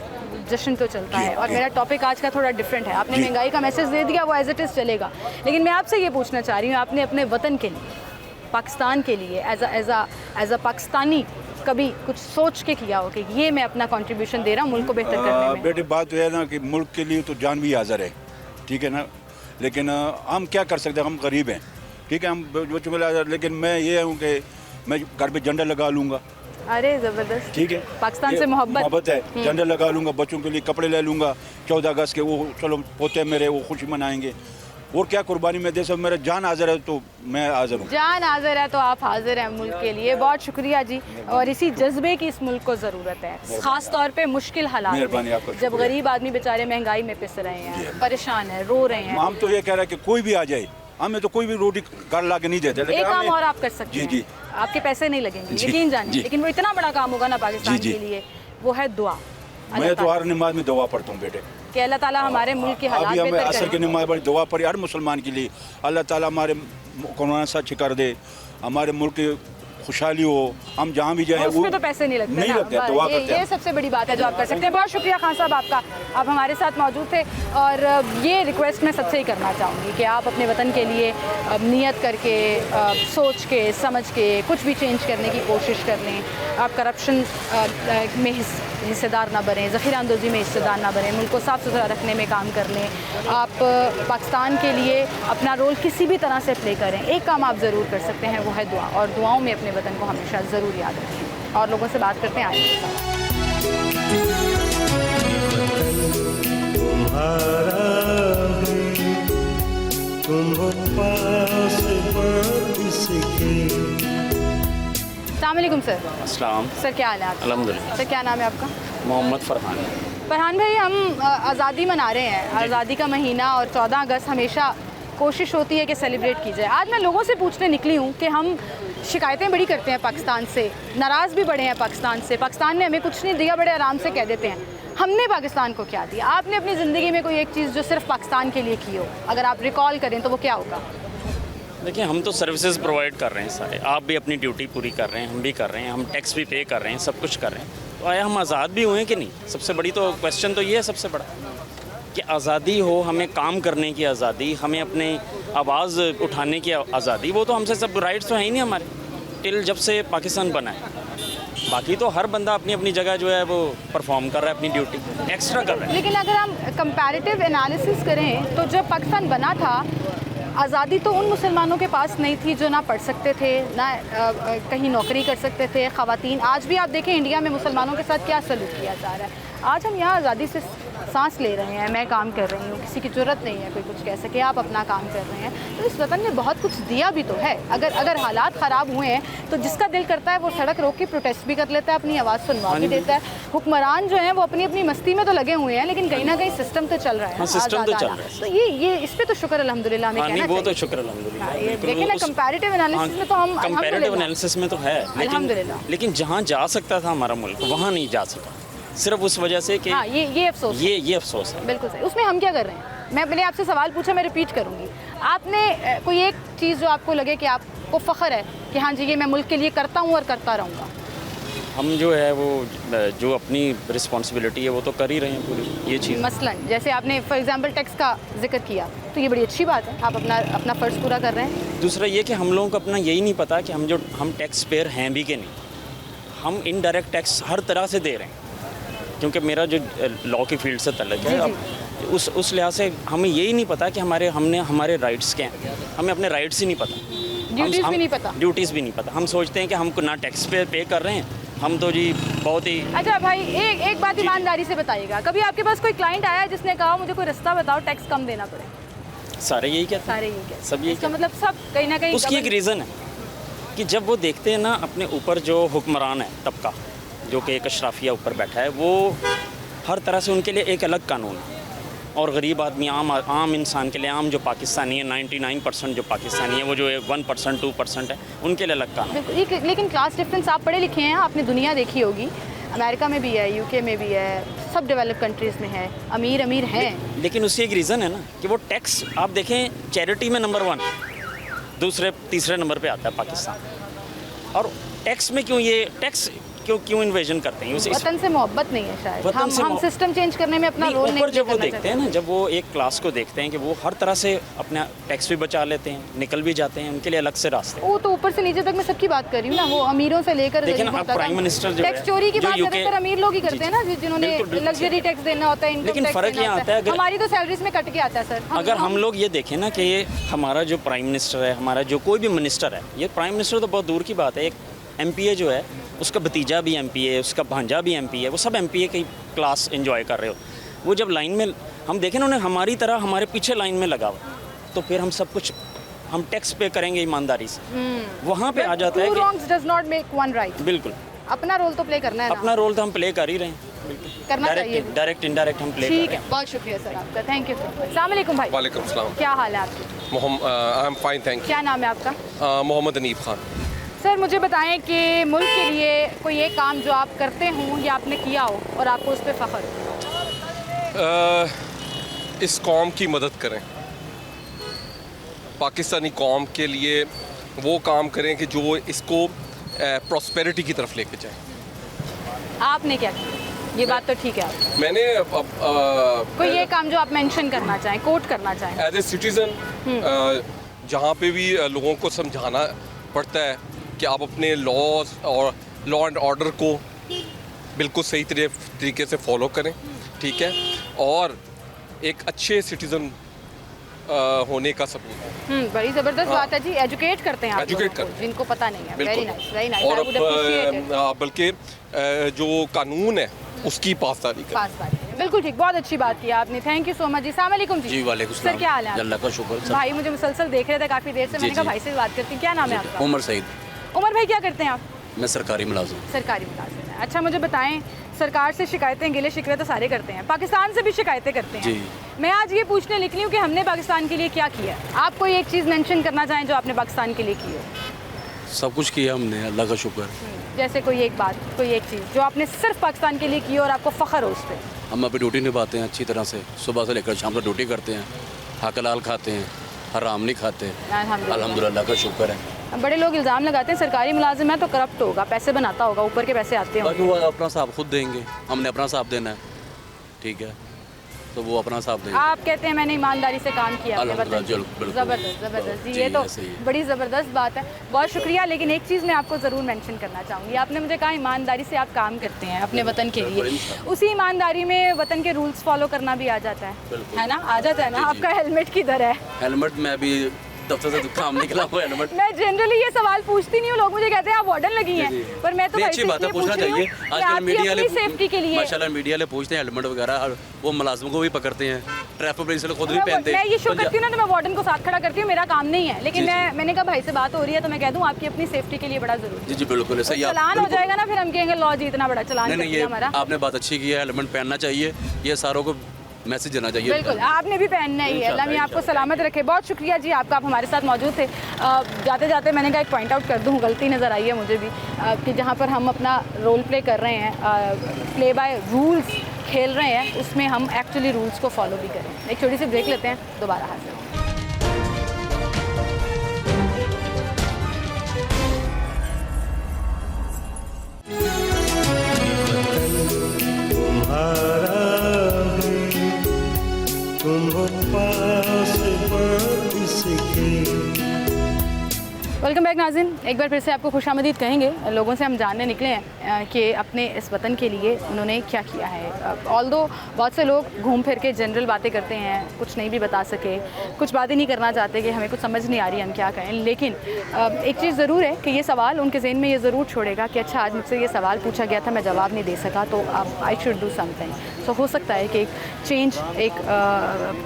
जश्न तो चलता है, और मेरा टॉपिक आज का थोड़ा डिफरेंट है। आपने महंगाई का मैसेज दे दिया, वो एज इट इज़ चलेगा, लेकिन मैं आपसे ये पूछना चाह रही हूँ, आपने अपने वतन के लिए, पाकिस्तान के लिए एज अ पाकिस्तानी कभी कुछ सोच के किया हो कि ये मैं अपना कंट्रीब्यूशन दे रहा हूँ मुल्क को बेहतर करने में? बेटे बात तो है ना कि मुल्क के लिए तो जान भी हाज़िर है, ठीक है ना, लेकिन हम क्या कर सकते हैं, हम गरीब हैं, ठीक है, हम बच्चों को, लेकिन मैं ये हूँ कि मैं घर पे झंडा लगा लूँगा। अरे ज़बरदस्त, ठीक है, पाकिस्तान से मोहब्बत है, झंडा लगा लूँगा, बच्चों के लिए कपड़े ले लूँगा, 14 अगस्त के वो चलो पोते मेरे वो खुशी मनाएंगे, और क्या कुर्बानी में दे सब, मेरा जान हाजिर है तो मैं हाजिर हूँ। जान हाजिर है तो आप हाजिर हैं मुल्क के लिए, बहुत शुक्रिया जी। और इसी जज्बे की इस मुल्क को ज़रूरत है, ख़ास तौर पे मुश्किल हालात में, जब गरीब आदमी बेचारे महंगाई में पिस रहे हैं, परेशान है, रो रहे हैं। हम तो ये कह रहे हैं कि कोई भी आ जाए, हमें तो कोई भी रोटी घर ला के नहीं देते। एक काम और आप कर सकते हैं, जी, आपके पैसे नहीं लगेंगे, यकीन जानिए, लेकिन वो इतना बड़ा काम होगा ना पाकिस्तान के लिए, वो है दुआ। मैं तो हर नमाज में दुआ पढ़ता हूँ बेटे, कि अल्लाह ताला हमारे मुल्क के हालात अभी हमें बेहतर असर की करें। नमाज पढ़ी, दुआ पढ़ी हर मुसलमान के लिए, अल्लाह ताला हमारे कोरोना से अच्छी कर दे, हमारे मुल्क की खुशहाली हो, हम जहाँ भी जाएं उसमें तो पैसे नहीं लगते ना, लगते, दुआ करते हैं। ये सबसे बड़ी बात है जो आप कर सकते हैं। बहुत शुक्रिया खान साहब आपका, आप हमारे साथ मौजूद थे, और ये रिक्वेस्ट मैं सबसे ही करना चाहूँगी कि आप अपने वतन के लिए नियत करके, सोच के, समझ के कुछ भी चेंज करने की कोशिश कर लें। आप करप्शन में हिस्सेदार ना बनें, ज़ख़ीरा अंदोज़ी में हिस्सेदार ना बनें, मुल्क को साफ़ सुथरा रखने में काम कर लें। आप पाकिस्तान के लिए अपना रोल किसी भी तरह से प्ले करें। एक काम आप ज़रूर कर सकते हैं, वो है दुआ, और दुआओं में अपने वतन को हमेशा ज़रूर याद रखें। और लोगों से बात करते हैं आइए। अस्सलाम वालेकुम सर। अस्सलाम। सर क्या हाल है आपका? अल्हम्दुलिल्लाह। सर क्या नाम है आपका? मोहम्मद फरहान। फरहान भाई, हम आज़ादी मना रहे हैं, आज़ादी का महीना, और 14 अगस्त हमेशा कोशिश होती है कि सेलिब्रेट की जाए। आज मैं लोगों से पूछने निकली हूँ कि हम शिकायतें बड़ी करते हैं पाकिस्तान से, नाराज़ भी बड़े हैं पाकिस्तान से, पाकिस्तान ने हमें कुछ नहीं दिया, बड़े आराम से कह देते हैं। हमने पाकिस्तान को क्या दिया? आपने अपनी ज़िंदगी में कोई एक चीज़ जो सिर्फ पाकिस्तान के लिए की हो, अगर आप रिकॉल करें तो वो क्या होगा? देखिए, हम तो सर्विसेज प्रोवाइड कर रहे हैं सारे, आप भी अपनी ड्यूटी पूरी कर रहे हैं, हम भी कर रहे हैं, हम टैक्स भी पे कर रहे हैं, सब कुछ कर रहे हैं। तो आया हम आज़ाद भी हुए हैं कि नहीं? सबसे बड़ी तो क्वेश्चन तो ये है, सबसे बड़ा कि आज़ादी हो, हमें काम करने की आज़ादी, हमें अपने आवाज़ उठाने की आज़ादी, वो तो हमसे सब राइट्स तो हैं ही नहीं हमारे, टिल जब से पाकिस्तान बना है। बाकी तो हर बंदा अपनी अपनी जगह जो है वो परफॉर्म कर रहा है, अपनी ड्यूटी एक्स्ट्रा कर रहा है। लेकिन अगर हम कंपैरेटिव एनालिसिस करें तो जब पाकिस्तान बना था, आज़ादी तो उन मुसलमानों के पास नहीं थी जो ना पढ़ सकते थे, ना कहीं नौकरी कर सकते थे, ख़वातीन। आज भी आप देखें इंडिया में मुसलमानों के साथ क्या सलूक किया जा रहा है। आज हम यहाँ आज़ादी से सांस ले रहे हैं, मैं काम कर रही हूँ, किसी की ज़रूरत नहीं है कोई कुछ कह सके, आप अपना काम कर रहे हैं। तो इस वतन ने बहुत कुछ दिया भी तो है। अगर हालात ख़राब हुए हैं तो जिसका दिल करता है वो सड़क रोक के प्रोटेस्ट भी कर लेता है, अपनी आवाज़ सुनवा भी देता है। हुक्मरान जो हैं वो अपनी अपनी मस्ती में तो लगे हुए हैं, लेकिन कहीं ना कहीं सिस्टम तो चल रहा है। सिस्टम तो चल रहा है। तो ये इस पे तो शुक्र अल्हम्दुलिल्लाह हमें कहना वो तो चाहिए। शुक्र अल्हम्दुलिल्लाह। देखिए ना, कंपैरेटिव एनालिसिस में तो हम कंपैरेटिव एनालिसिस में तो है, अल्हम्दुलिल्लाह। लेकिन जहाँ जा सकता था हमारा मुल्क, वहाँ नहीं जा सका, सिर्फ उस वजह से कि हाँ, ये अफसोस है। ये अफसोस है। बिल्कुल सही। उसमें हम क्या कर रहे हैं? मैंने आपसे सवाल पूछा, मैं रिपीट करूंगी। आपने कोई एक चीज़ जो आपको लगे कि आपको फ़ख्र है कि हाँ जी ये मैं मुल्क के लिए करता हूँ और करता रहूँगा? हम जो है वो जो अपनी रिस्पॉन्सिबिलिटी है वो तो कर ही रहे हैं पूरी ये चीज़। मसलन जैसे आपने फॉर एग्जांपल टैक्स का जिक्र किया, तो ये बड़ी अच्छी बात है, आप अपना फ़र्ज़ पूरा कर रहे हैं। दूसरा ये कि हम लोगों को अपना यही नहीं पता कि हम टैक्स पेयर हैं भी कि नहीं। हम इनडायरेक्ट टैक्स हर तरह से दे रहे हैं, क्योंकि मेरा जो लॉ की फील्ड से तल्लुक़ है, अब उस लिहाज से हमें यही नहीं पता कि हमारे राइट्स क्या हैं। हमें अपने राइट्स ही नहीं पता, ड्यूटीज़ भी नहीं पता। ड्यूटीज़ भी नहीं पता। हम सोचते हैं कि हम ना टैक्स पे कर रहे हैं, हम तो जी बहुत ही। अच्छा भाई, एक बात ईमानदारी से बताइएगा, कभी आपके पास कोई क्लाइंट आया जिसने कहा मुझे कोई रास्ता बताओ टैक्स कम देना पड़े? सारे यही कहते हैं, सारे यही कहते हैं। सब यही इसका मतलब सब कहीं ना कहीं उसकी एक रीज़न है कि जब वो देखते हैं ना अपने ऊपर जो हुक्मरान है तबका, जो कि एक अशराफिया ऊपर बैठा है, वो हर तरह से उनके लिए एक अलग कानून है, और गरीब आदमी आम इंसान के लिए, आम जो पाकिस्तानी है 99% जो पाकिस्तानी है, वो जो 1% 2% है, उनके लिए अलग कानून। लेकिन क्लास डिफरेंस, आप पढ़े लिखे हैं, आपने दुनिया देखी होगी, अमेरिका में भी है, यूके में भी है, सब डेवलप कंट्रीज़ में है, अमीर हैं। लेकिन उसकी एक रीज़न है ना कि वो टैक्स, आप देखें चैरिटी में नंबर 1, दूसरे तीसरे नंबर पे आता है पाकिस्तान। और टैक्स में क्यों ये टैक्स क्यों इन्वेजन करते हैं? वतन से मोहब्बत नहीं है शायद, हम सिस्टम चेंज करने में अपना रोल नहीं। जब वो देखते हैं ना, जब वो एक क्लास को देखते हैं कि वो हर तरह से अपना टैक्स भी बचा लेते हैं, निकल भी जाते हैं, उनके लिए अलग से रास्ते। वो तो ऊपर से नीचे तक मैं सबकी बात कर रही हूँ ना, वो अमीरों से लेकर लेकिन अब प्राइम मिनिस्टर जो टैक्स चोरी की बात ज़्यादातर अमीर लोग ही करते हैं ना, जिन्होंने लग्जरी टैक्स देना होता है, लेकिन फ़र्क यहाँ आता है, हमारी तो सैलरीज में कट के आता है सर। अगर हम लोग ये देखें ना कि हमारा जो प्राइम मिनिस्टर है, हमारा जो कोई भी मिनिस्टर है, ये प्राइम मिनिस्टर तो बहुत दूर की बात है, एक MPA जो है उसका भतीजा भी MPA है, उसका भांजा भी MPA है, वो सब MPA की क्लास एंजॉय कर रहे हो। वो जब लाइन में हम देखें ना, उन्हें हमारी तरह हमारे पीछे लाइन में लगा हुआ, तो फिर हम सब कुछ हम टैक्स पे करेंगे ईमानदारी से। वहाँ पे आ जाता है कि wrongs does not make one right। बिल्कुल, अपना रोल तो प्ले करना है ना, अपना रोल तो हम प्ले कर ही रहे हैं, करना चाहिए। डायरेक्ट इनडायरेक्ट हम प्ले कर ठीक रहे है, बहुत शुक्रिया सर आपका, थैंक यू। अस्सलाम वालेकुम भाई। वालेकुम सलाम। क्या हाल है आपकी? आई एम फाइन, थैंक क्या नाम है आपका? यू। मोहम्मद अनीफ खान। सर मुझे बताएं कि मुल्क के लिए कोई एक काम जो आप करते हों या आपने किया हो और आपको उस पर फ़ख्र हो। इस कौम की मदद करें, पाकिस्तानी कौम के लिए वो काम करें कि जो इसको प्रॉस्पेरिटी की तरफ लेके जाए। आपने क्या किया? ये बात तो ठीक है आपकी। मैंने कोई ये काम जो आप मेंशन करना चाहें, कोट करना चाहें? एज ए सिटीज़न जहाँ पे भी लोगों को समझाना पड़ता है कि आप अपने लॉज और लॉ एंड ऑर्डर को बिल्कुल सही तरीके से फॉलो करें, ठीक है, और एक अच्छे सिटीज़न होने का सबूत। बड़ी ज़बरदस्त बात है जी, एजुकेट करते हैं आप एजुकेट लोगों को, जिनको पता नहीं है। Very nice, very nice. और बल्कि जो कानून है उसकी पासदारी करें। बिल्कुल ठीक, बहुत अच्छी बात की आपने, थैंक यू सो मच जी। अस्सलाम वालेकुम जी। जी वालेकुम सर, क्या हाल है? अल्लाह का शुक्र। भाई मुझे मुसलसल देख रहे थे काफ़ी देर से, मैंने कहा भाई से बात करती हूँ। क्या नाम है आपका? उमर सईद। उमर भाई, क्या करते हैं आप? मैं सरकारी मुलाजिम। सरकारी मुलाजिम हैं। अच्छा मुझे बताएं, सरकार से शिकायतें गिले शिकवे तो सारे करते हैं, पाकिस्तान से भी शिकायतें करते हैं। जी। मैं आज ये पूछने निकली हूँ कि हमने पाकिस्तान के लिए क्या किया है। आप कोई एक चीज़ मेंशन करना चाहें जो आपने पाकिस्तान के लिए की हो? सब कुछ किया हमने, अल्लाह का शुक्र। जैसे कोई एक बात, कोई एक चीज़ जो आपने सिर्फ पाकिस्तान के लिए की और आपको फ़ख्र हो उस पर। हम अपनी ड्यूटी निभाते हैं अच्छी तरह से, सुबह से लेकर शाम तक ड्यूटी करते हैं, हक हलाल खाते हैं, हराम नहीं खाते। अल्हम्दुलिल्लाह, अल्लाह का शुक्र है। बड़े लोग इल्ज़ाम लगाते हैं सरकारी मुलाजिम है तो करप्ट होगा, पैसे बनाता होगा, ऊपर के पैसे आते बाकी होंगे। वो अपना हिसाब खुद देंगे, हमने अपना हिसाब देना है, ठीक है, तो वो अपना हिसाब देंगे। आप कहते हैं मैंने ईमानदारी से काम किया अपने वतन के। बिल्कुल। ज़बरदस्त ज़बरदस्त जी, जी, ये तो ऐसे ही है। बड़ी ज़बरदस्त बात है, बहुत शुक्रिया। लेकिन एक चीज़ मैं आपको ज़रूर मेंशन करना चाहूँगी, आपने मुझे कहा ईमानदारी से आप काम करते हैं अपने वतन के लिए, उसी ईमानदारी में वतन के रूल्स फॉलो करना भी आ जाता है ना? आ जाता है ना? आपका हेलमेट किधर है? हेलमेट में अभी दफ्तर से काम निकला हुआ हेलमेट। मैं जनरली ये सवाल पूछती नहीं हूँ, लोग मुझे कहते हैं आप वार्डन लगी हैं, पर मैं तो भाई अच्छी बात है, पूछना चाहिए। आजकल मीडिया वाले सेफ्टी के लिए माशाल्लाह मीडिया वाले पूछते हैं हेलमेट वगैरह, और वो मुलाजिमों को भी पकड़ते हैं, ट्रैफिक पुलिस वाले खुद भी पहनते हैं। मैं ये शो करती हूँ ना, तो मैं वार्डन को साथ खड़ा करती हूँ, मेरा काम नहीं है, लेकिन मैंने कहा भाई से बात हो रही है तो मैं कह दूँ आपकी अपनी सेफ्टी के लिए बड़ा जरूरी है। जी जी बिल्कुल सही। चलान हो जाएगा ना, फिर हम कहेंगे लॉ जी इतना बड़ा चलान कर दिया हमारा। आपने बात अच्छी की है, हेलमेट पहनना चाहिए, ये सारों को मैसेज देना चाहिए। बिल्कुल, आपने भी पहनना ही है। अल्लाह मियां आपको सलामत रखे। बहुत शुक्रिया जी आपका, आप हमारे साथ मौजूद थे। जाते जाते मैंने कहा एक पॉइंट आउट कर दूँ, गलती नज़र आई है मुझे भी, कि जहाँ पर हम अपना रोल प्ले कर रहे हैं, प्ले बाय रूल्स खेल रहे हैं, उसमें हम एक्चुअली रूल्स को फॉलो भी करें। एक छोटी सी ब्रेक लेते हैं, दोबारा हाजिर। वेलकम बैक नाज़रीन, एक बार फिर से आपको खुशामदीद कहेंगे। लोगों से हम जानने निकले हैं कि अपने इस वतन के लिए उन्होंने क्या किया है। ऑल्दो बहुत से लोग घूम फिर के जनरल बातें करते हैं, कुछ नहीं भी बता सके, कुछ बातें नहीं करना चाहते कि हमें कुछ समझ नहीं आ रही हम क्या कहें, लेकिन एक चीज़ ज़रूर है कि ये सवाल उनके ज़हन में ये ज़रूर छोड़ेगा कि अच्छा आज मुझसे ये सवाल पूछा गया था, मैं जवाब नहीं दे सका, तो अब आई शुड डू समथिंग। सो हो सकता है कि एक चेंज, एक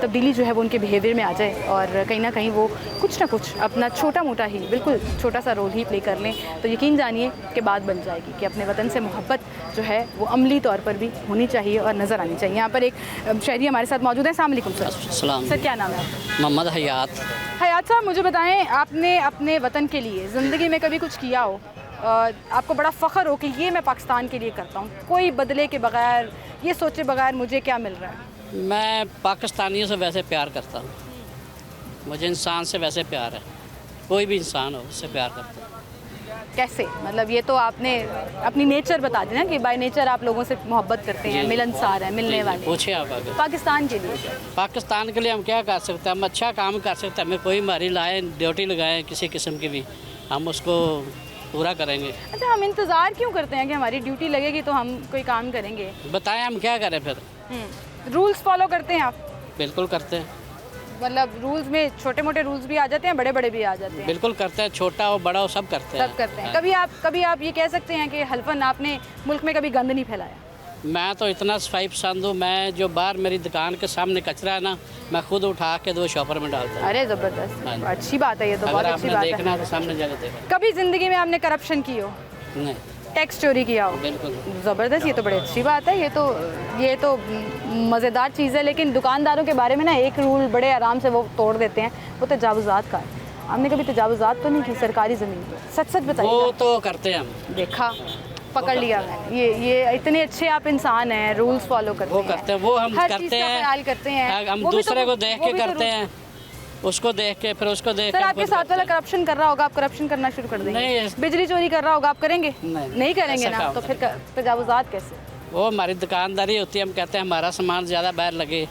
तब्दीली जो है वो उनके बिहेवियर में आ जाए और कहीं ना कहीं वो कुछ ना कुछ अपना छोटा मोटा ही, बिल्कुल छोटा सा रोल ही प्ले कर लें, तो यकीन जानिए कि बात बन जाएगी कि अपने वतन से मोहब्बत जो है वो अमली तौर पर भी होनी चाहिए और नज़र आनी चाहिए। यहाँ पर एक शहरी हमारे साथ मौजूद है। अस्सलाम वालेकुम सर। सर क्या नाम है आपका? मोहम्मद हयात। हयात साहब, मुझे बताएं, आपने अपने वतन के लिए ज़िंदगी में कभी कुछ किया हो, आपको बड़ा फ़ख्र हो कि ये मैं पाकिस्तान के लिए करता हूँ, कोई बदले के बगैर, ये सोचे बगैर मुझे क्या मिल रहा है? मैं पाकिस्तानियों से वैसे प्यार करता हूँ, मुझे इंसान से वैसे प्यार है, कोई भी इंसान हो उससे प्यार करता हूँ। कैसे? मतलब ये तो आपने अपनी नेचर बता दी ना कि बाय नेचर आप लोगों से मोहब्बत करते हैं, मिलनसार हैं, मिलने वाले। पूछे आप आगे। पाकिस्तान के लिए पाकिस्तान के लिए हम क्या कर सकते हैं? हम अच्छा काम कर सकते हैं, हमें कोई हमारी लाए ड्यूटी लगाए किसी किस्म की भी, हम उसको पूरा करेंगे। अच्छा, हम इंतज़ार क्यों करते हैं कि हमारी ड्यूटी लगेगी तो हम कोई काम करेंगे? बताएं हम क्या करें फिर? रूल्स फॉलो करते हैं आप? बिल्कुल करते हैं। मतलब रूल्स में छोटे मोटे रूल्स भी आ जाते हैं, बड़े बड़े भी आ जाते हैं? बिल्कुल करते हैं, छोटा हो बड़ा हो सब करते हैं। सब करते हैं। कभी आप ये कह सकते हैं कि हल्फन आपने मुल्क में कभी गंद नहीं फैलाया? मैं तो इतना सफाई पसंद हूँ, मैं जो बाहर मेरी दुकान के सामने कचरा है ना, मैं खुद उठा के 2 शॉपर में डालता हूँ। अरे ज़बरदस्त, अच्छी बात है, ये तो बहुत अगर अच्छी आपने बात देखना है। तो सामने जगह देखा। कभी ज़िंदगी में आपने करप्शन की हो? नहीं। टैक्स चोरी किया हो? बिल्कुल। ज़बरदस्त, ये तो बड़ी अच्छी बात है, ये तो मज़ेदार चीज़ है। लेकिन दुकानदारों के बारे में ना एक रूल बड़े आराम से वो तोड़ देते हैं, वो तजावुज़ात का है। हमने कभी तजावुज़ात तो नहीं की सरकारी ज़मीन पर? सच बताइए। वो तो करते हैं हम। देखा, पकड़ लिया मैंने। ये इतने अच्छे आप इंसान हैं, रूल्स फॉलो करते हैं। वो करते हैं, वो हम हर करते चीज़ का हैं, ख्याल करते हैं। हम वो भी तो दूसरे को देख वो के भी तो करते हैं, उसको देख के फिर उसको देख सर के आपके खुद साथ करते वाला हैं। करप्शन कर रहा होगा, आप करप्शन करना शुरू कर देंगे? नहीं। बिजली चोरी कर रहा होगा, आप करेंगे? नहीं करेंगे ऐसा ना, काम तो फिर तजावुज़ात कैसे? वो हमारी दुकानदारी होती है, हम कहते हैं हमारा सामान ज़्यादा बाहर लगे,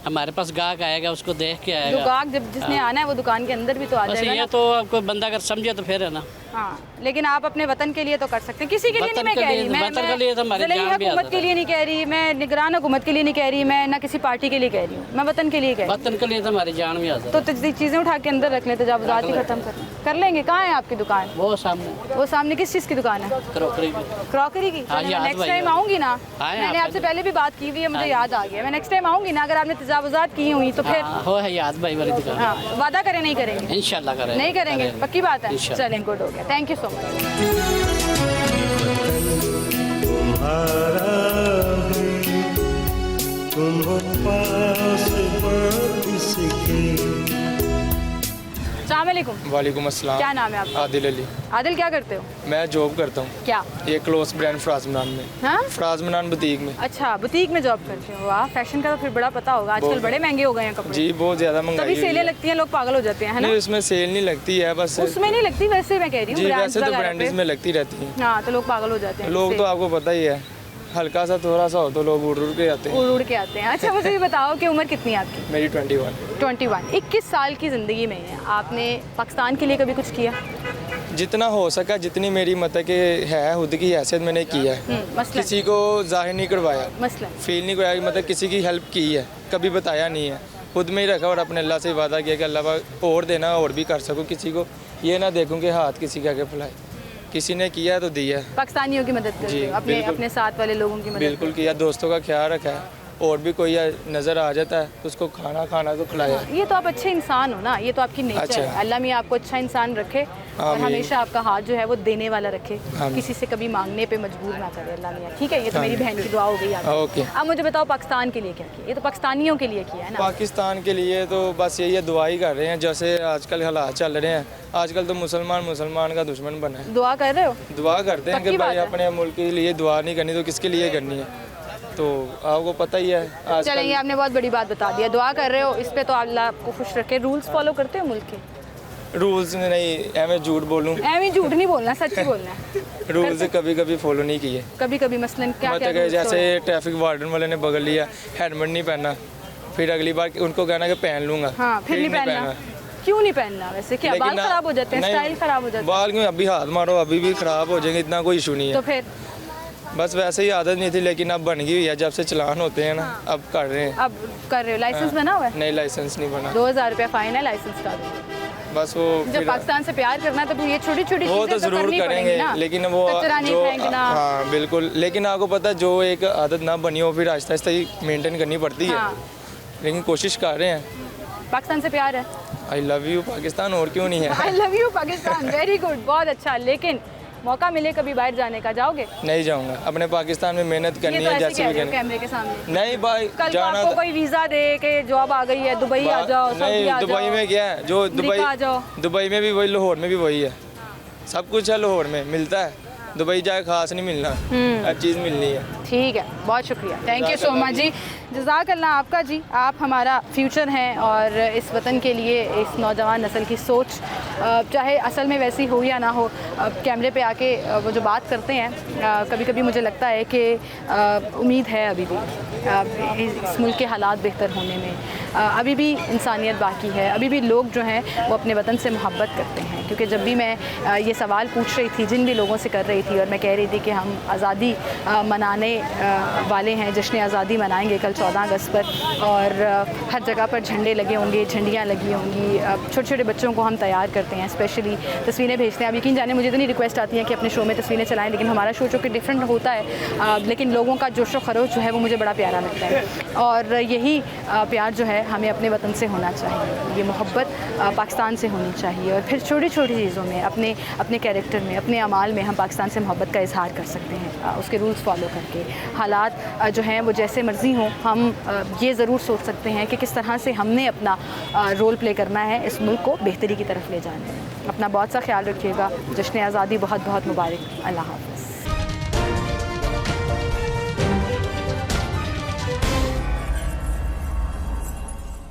हमारे पास गाहक आएगा, उसको देख के आएगा। जो गाहक जिसने आना है वो दुकान के अंदर भी तो आ बस जाएगा ये ना। तो कोई बंदा अगर समझे तो फिर है ना। हाँ, लेकिन आप अपने वतन के लिए तो कर सकते हैं, किसी के लिए नहीं वतन मैं के कह लिए- रही, मैं वतन के लिए तो हमारी ज़िले जान भी हुकूमत आज़ाद के लिए नहीं कह रही, मैं निगरान हुकूमत के लिए नहीं कह रही, मैं ना किसी पार्टी के लिए कह रही हूँ, मैं वतन के लिए कह रही वतन के लिए तो हमारी जान भी आज़ाद हूँ। तो चीज़ें उठा के अंदर रख लें, तजावुज़ात ही खत्म कर लेंगे। कहाँ है आपकी दुकान? वो सामने वो सामने किस चीज़ की दुकान है? क्रॉकरी की। क्रॉकरी की? हाँ, याद नेक्स्ट भाई, टाइम याद। आऊँगी ना, हाँ, मैंने आप आपसे पहले भी बात की हुई है, मुझे याद आ गया। मैं नेक्स्ट टाइम आऊँगी ना, अगर आपने तजावुज़ात की हुई तो फिर हो है याद भाई वाली दुकान। हाँ, वादा करें नहीं करेंगे? इंशाल्लाह करें। नहीं करेंगे, पक्की बात है? इंशाल्लाह। चलें, गुड हो गया, थैंक यू सो मच। सहारा है, तुम हो पास इसके। अस्सलामुअलैकुम। वालेकुम अस्सलाम। क्या नाम है आपका? आदिल अली। आदिल, क्या करते हो? मैं जॉब करता हूँ। क्या? ये क्लोथ ब्रांड फराज मनान में। हाँ? फराज मनान बुटीक में। अच्छा, बुटीक में जॉब करते हो। वाह, फैशन का तो फिर बड़ा पता होगा। आजकल बड़े महंगे हो गए हैं कपड़े। जी, बहुत ज़्यादा महंगाई तभी सेलें लगती हैं, लोग पागल हो जाते हैं, है ना? नहीं, उसमें सेल नहीं लगती है, बस उसमें नहीं लगती, वैसे मैं कह रही हूँ जी, वैसे तो ब्रांडेड में लगती रहती है। हाँ, तो लोग पागल हो जाते हैं। लोग तो आपको पता ही है, हल्का सा थोड़ा सा हो तो लोग उड़ के आते हैं। उड़ के आते हैं। अच्छा, मुझे ये बताओ कि उम्र कितनी है आपकी? मेरी 21। 21 साल की ज़िंदगी में है, आपने पाकिस्तान के लिए कभी कुछ किया? जितना हो सका, जितनी मेरी मतलब कि है खुद की हैसियत मैंने की है। मसलन? किसी को जाहिर नहीं करवाया, मसलन? फील नहीं करवाया, मतलब किसी की हेल्प की है, कभी बताया नहीं है, खुद में ही रखा और अपने अल्लाह से वादा किया कि अल्लाह पाक और देना और भी कर सकूँ किसी को, ये ना देखूँ कि हाथ किसी के आगे फैलाए। किसी ने किया तो दिया है। पाकिस्तानियों की मदद करते हो, अपने साथ वाले लोगों की मदद? बिल्कुल किया, दोस्तों का ख्याल रखा है, और भी कोई नज़र आ जाता है तो उसको खाना तो खिलाया। ये तो आप अच्छे इंसान हो ना, ये तो आपकी नेचर अच्छा। है। अल्लाह मियाँ आपको अच्छा इंसान रखे और हमेशा आपका हाथ जो है वो देने वाला रखे, किसी से कभी मांगने पे मजबूर ना करे अल्लाह मियाँ। ठीक है, ये तो मेरी बहन की दुआ हो गई आपकी। ओके। अब मुझे बताओ, पाकिस्तान के लिए क्या किया? ये तो पाकिस्तानियों के लिए किया है ना? पाकिस्तान के लिए तो बस यही है, दुआ ही कर रहे हैं। जैसे आजकल हालात चल रहे हैं, आजकल तो मुसलमान का दुश्मन बना है। दुआ कर रहे हो? दुआ करते हैं कि भाई अपने मुल्क के लिए दुआ नहीं करनी तो किसके लिए करनी है, तो आपको पता ही है। चलेंगे, आपने बहुत बड़ी बात बता दिया। दुआ कर रहे हो, इस पे तो अल्लाह आपको खुश रखे। रूल्स फॉलो करते हो मुल्क के? रूल्स नहीं, एवं झूठ बोलूँ? एवं झूठ नहीं बोलना, सच ही बोलना है। रूल्स कभी कभी फॉलो नहीं किए। कभी कभी मसलन क्या? मतलब जैसे ट्रैफिक वार्डन वाले ने बगल लिया, हेलमेट नहीं पहना, फिर अगली बार उनको कहना कि पहन लूँगा। हाँ, फिर नहीं पहनना। क्यों नहीं पहनना? वैसे क्या बाल खराब हो जाते हैं? स्टाइल खराब हो जाता है? बाल क्यों, अभी हाथ मारो अभी भी खराब हो जाएंगे, इतना कोई इशू नहीं है। तो फिर बस वैसे ही आदत नहीं थी, लेकिन अब बन गई हुई है। जब से चलान होते हैं ना, अब कर रहे हैं। अब कर रहे हो? लाइसेंस बना हुआ है? नहीं, लाइसेंस नहीं बना। 2000 रुपया फाइन है लाइसेंस का। बस वो जब पाकिस्तान से प्यार करना है तो ये छोटी छोटी वो तो जरूर करेंगे, लेकिन वो जो हाँ बिल्कुल, लेकिन आपको पता है जो एक आदत ना बनी हो फिर आहिस्ता आहिस्ता ही मेंटेन करनी पड़ती है। लेकिन कोशिश कर रहे हैं। पाकिस्तान से प्यार है? आई लव यू पाकिस्तान, और क्यों नहीं है। I love you Pakistan, very good, बहुत अच्छा। लेकिन मौका मिले कभी बाहर जाने का, जाओगे? नहीं जाऊंगा, अपने पाकिस्तान में मेहनत करनी है जैसे भी करनी। कैमरे के सामने नहीं भाई, कल आपको कोई वीज़ा दे के जॉब आ गई है, दुबई आ जाओ, नहीं दुबई में क्या है, जो दुबई में भी वही, लाहौर में भी वही है, सब कुछ है लाहौर में मिलता है, दुबई जाए खास नहीं मिलना, हर चीज़ मिलनी है। ठीक है, बहुत शुक्रिया, थैंक यू सो मच जी, जज़ाकल्लाह आपका जी। आप हमारा फ्यूचर हैं और इस वतन के लिए, इस नौजवान नस्ल की सोच चाहे असल में वैसी हो या ना हो, कैमरे पे आके वो जो बात करते हैं, कभी कभी मुझे लगता है कि उम्मीद है अभी भी इस मुल्क के हालात बेहतर होने में, अभी भी इंसानियत बाकी है, अभी भी लोग जो हैं वो अपने वतन से मोहब्बत करते हैं। क्योंकि जब भी मैं ये सवाल पूछ रही थी, जिन भी लोगों से कर रही थी, और मैं कह रही थी कि हम आज़ादी मनाने वाले हैं, जश्न आज़ादी मनाएंगे कल 14 अगस्त पर, और हर जगह पर झंडे लगे होंगे, झंडियाँ लगी होंगी, छोटे छोटे बच्चों को हम तैयार करते हैं, स्पेशली तस्वीरें भेजते हैं। अब यकीन जाने मुझे इतनी रिक्वेस्ट आती है कि अपने शो में तस्वीरें चलाएँ, लेकिन हमारा शो चूँकि डिफरेंट होता है, लेकिन लोगों का जोश व खरोश जो है वो मुझे बड़ा प्यारा लगता है, और यही प्यार जो है हमें अपने वतन से होना चाहिए, ये मोहब्बत पाकिस्तान से होनी चाहिए, और फिर छोटी छोटी चीज़ों में, अपने कैरेक्टर में, अपने अमाल में हम पाकिस्तान से मोहब्बत का इजहार कर सकते हैं, उसके रूल्स फॉलो करके। हालात जो हैं वो जैसे मर्ज़ी हों, हम ये ज़रूर सोच सकते हैं कि किस तरह से हमने अपना रोल प्ले करना है इस मुल्क को बेहतरी की तरफ ले जाने में। अपना बहुत सा ख्याल रखिएगा, जश्न आज़ादी बहुत बहुत मुबारक। अल्लाह हाफ़िज़।